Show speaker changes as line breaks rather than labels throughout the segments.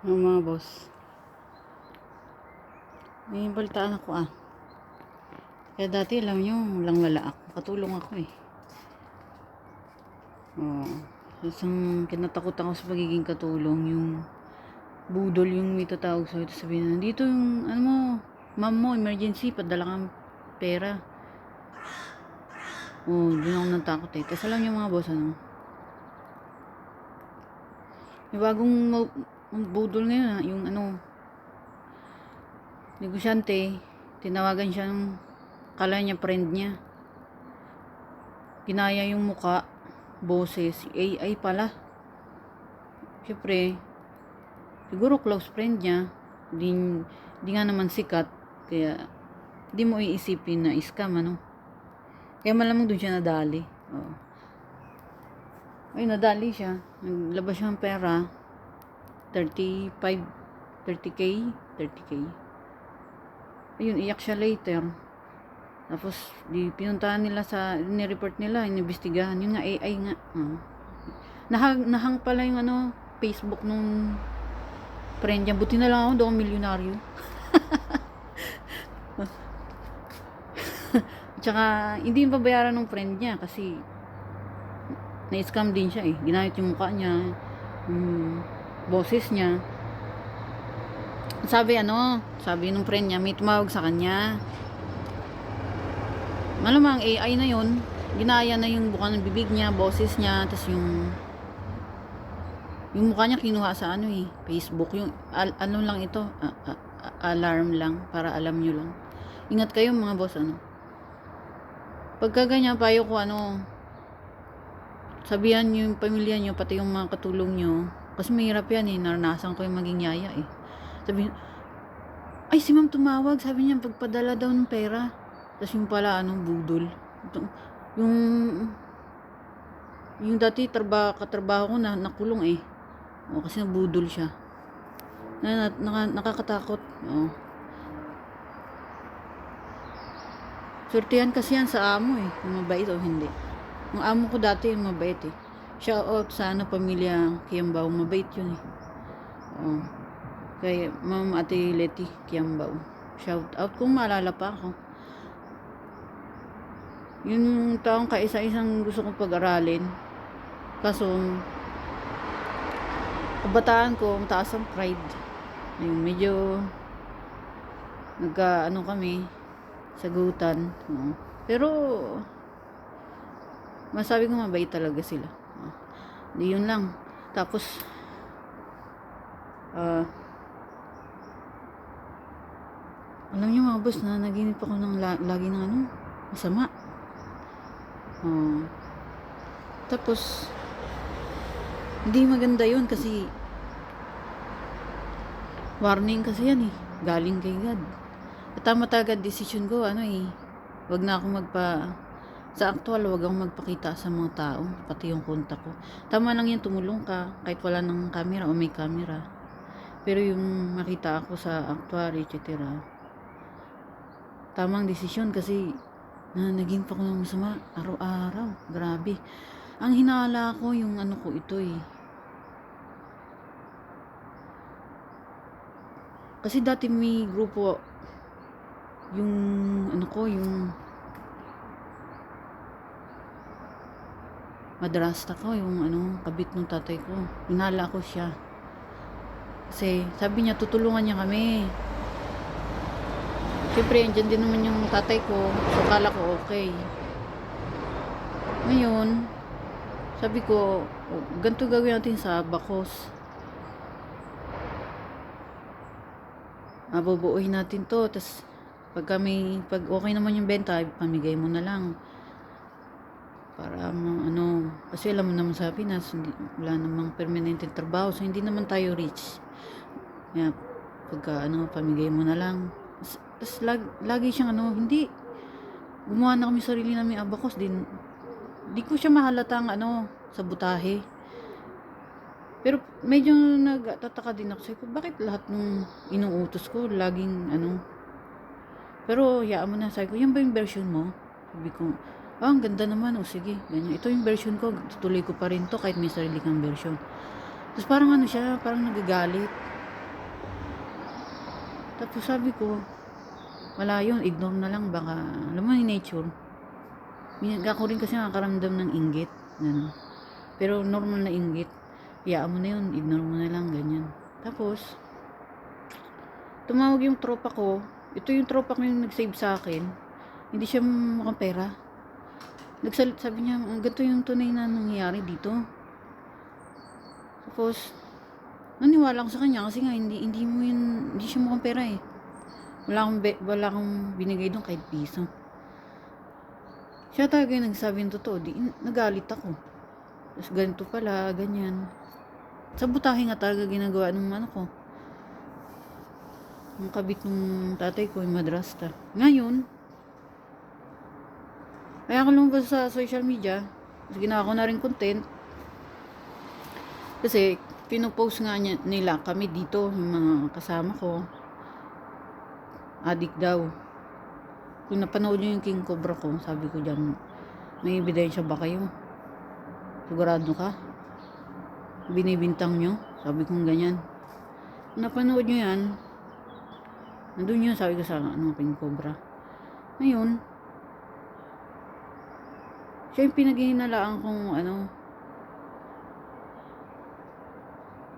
Mga boss, may balitaan ako Kaya dati alam nyo, walang wala ako. Katulong ako Oh, isang kinatakutan ko sa pagiging katulong, yung budol yung may tatawag sa ito. Sabihin, nandito yung, ano mo, ma'am mo, emergency, padala kang pera. Doon ako natakot Tapos alam nyo mga boss, may bagong budol ngayon yung negosyante, tinawagan siya ng kala niya friend niya. Ginaya yung muka, boses, AI pala. Siyempre, siguro close friend niya, di nga naman sikat, kaya di mo iisipin na scam, Kaya malamang doon siya nadali. Ay, nadali siya. Naglabas siya ng pera, 30K. Ayun, iyak siya later. Tapos, di pinuntahan nila ni-report nila, inimbestigahan. Yun nga, AI nga. Nahang pala yung Facebook nung friend niya. Buti na lang ako, doon milyonaryo. Tsaka, hindi yung pabayaran ng friend niya kasi na-scam din siya Ginayot yung mukha niya, boses niya. Sabi nung friend niya, may tumawag sa kanya. Malamang AI na yun. Ginaya na yung buka ng bibig niya, boses niya, tapos yung mukha niya kinuha sa Facebook. Yung lang ito, alarm lang, para alam nyo lang. Ingat kayo mga boss, Pagka ganyan, payo ko, sabihan nyo yung pamilya nyo, pati yung mga katulong nyo. Kasi mahirap yan naranasan ko yung maging yaya Sabihin, ay si ma'am tumawag, sabi niya pagpadala daw ng pera. Tapos yung pala budol. Yung dati katrabaho ko na nakulong kasi nabudol siya. Nakakatakot. Swertihan kasi yan sa amo kung mabait o hindi. Ang amo ko dati yung mabait Shout out sa pamilya Kiambao, mabait yun kay Ma'am Ate Leti Kiambao. Shout out kung maalala pa ako. Yung taong kaisa-isang gusto kong pag-aralin. Kaso, kabataan ko, mataas ang pride. Yung medyo, kami, sagutan. Pero, masabi ko mabait talaga sila. Di yun lang. Tapos, alam niyo mga boss, na naginip ako ng lagi ng masama. Tapos, hindi maganda yun kasi warning kasi yan galing kay God. At tama talaga decision ko wag na ako sa actual, wag akong magpakita sa mga tao, pati yung kontak ko. Tama lang yan, tumulong ka kahit wala ng camera o may camera. Pero yung makita ako sa actual, etc. Tamang desisyon kasi naging pa ko ng masama araw-araw. Grabe. Ang hinala ko yung ko ito Kasi dati may grupo yung yung madrasta ko, yung kabit ng tatay ko. Hinala ko siya. Kasi sabi niya tutulungan niya kami. Siyempre, andyan din naman yung tatay ko. So, kala ko okay. Ngayon, sabi ko, ganito gawin natin sa Bacos. Bubuuhin natin to. Tapos, pag okay naman yung benta, pamigay mo na lang. Para, kasi alam mo naman sa Pinas, wala namang permanente trabaho. So, hindi naman tayo rich. Kaya, pagka, pamigay mo na lang. Tapos lagi siyang hindi gumawa na kami sarili namin abacos din. Di ko siya mahalatang sabutahe. Pero medyo nagtataka din ako. Sabi ko, bakit lahat ng inuutos ko laging Pero yaan mo na. Sabi ko, yan ba yung version mo? Sabi ko, ang ganda naman. Sige, ganyan. Ito yung version ko. Tutuloy ko pa rin to kahit may sarili kang version. Tapos parang siya, parang nagagalit. Tapos sabi ko, wala yun, ignore na lang, baka, alam mo yung nature. Ako rin kasi nakakaramdam ng inggit. Ganun. Pero normal na inggit. Iyaan mo na yun, ignore mo na lang, ganyan. Tapos, tumawag yung tropa ko. Ito yung tropa ko yung nag-save sa akin. Hindi siya mukhang pera. Sabi niya, ganito yung tunay na nangyayari dito. Tapos, naniwala ako sa kanya kasi nga hindi siya mukhang pera eh. Wala akong binigay doon kahit piso. Siya talaga yung nagsabi ng totoo. Nagalit ako. Tapos ganito pala, ganyan. Sa butahe nga talaga ginagawa ng ano ko. Ang kabit ng tatay ko, yung madrasta. Ngayon, kaya ako lumabas sa social media. Tapos ginawa ko na rin content. Kasi, pinopost nga nila kami dito, yung mga kasama ko. Adik daw. Kung napanood nyo yung King Cobra ko, sabi ko dyan, may ebidensya ba kayo? Sigurado ka? Binibintang nyo? Sabi kong ganyan. Kung napanood nyo yan, nandun yun, sabi ko sa King Cobra. Ngayon, siya yung pinaghihinalaan kong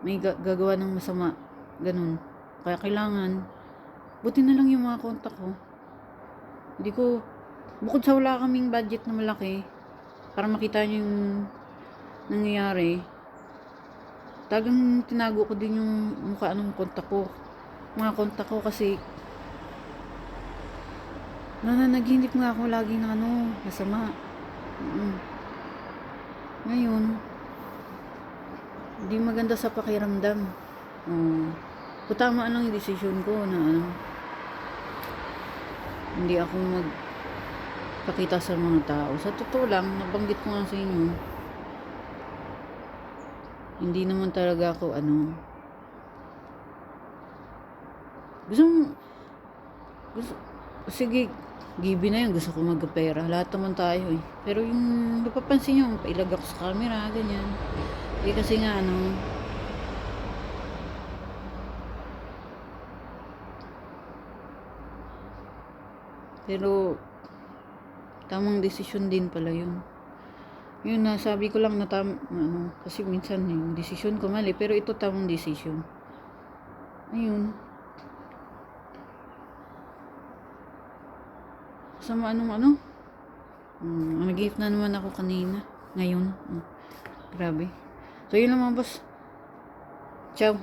may gagawa ng masama. Ganun. Kaya kailangan, buti na lang yung mga kontak ko. Hindi ko, bukod sa wala kaming budget na malaki, para makita nyo yung nangyayari, talagang tinago ko din yung mukha ng kontak ko. Mga kontak ko kasi, nananaginip nga ako lagi ng masama. Ngayon, hindi maganda sa pakiramdam. Tama lang yung desisyon ko na hindi ako magpakita sa mga tao. Sa totoo lang, nabanggit ko nga sa inyo, hindi naman talaga ako sige, given na yun, gusto ko magkapera. Lahat naman tayo eh. Pero yung napapansin nyo, pailag ako sa camera, ganyan. Kasi nga pero tamang desisyon din pala yun. Yun na, sabi ko lang na kasi minsan yung desisyon ko mali, pero ito tamang desisyon. Ayun. Sama nag-gift na naman ako kanina. Ngayon. Grabe. So, yun lang mga boss. Ciao.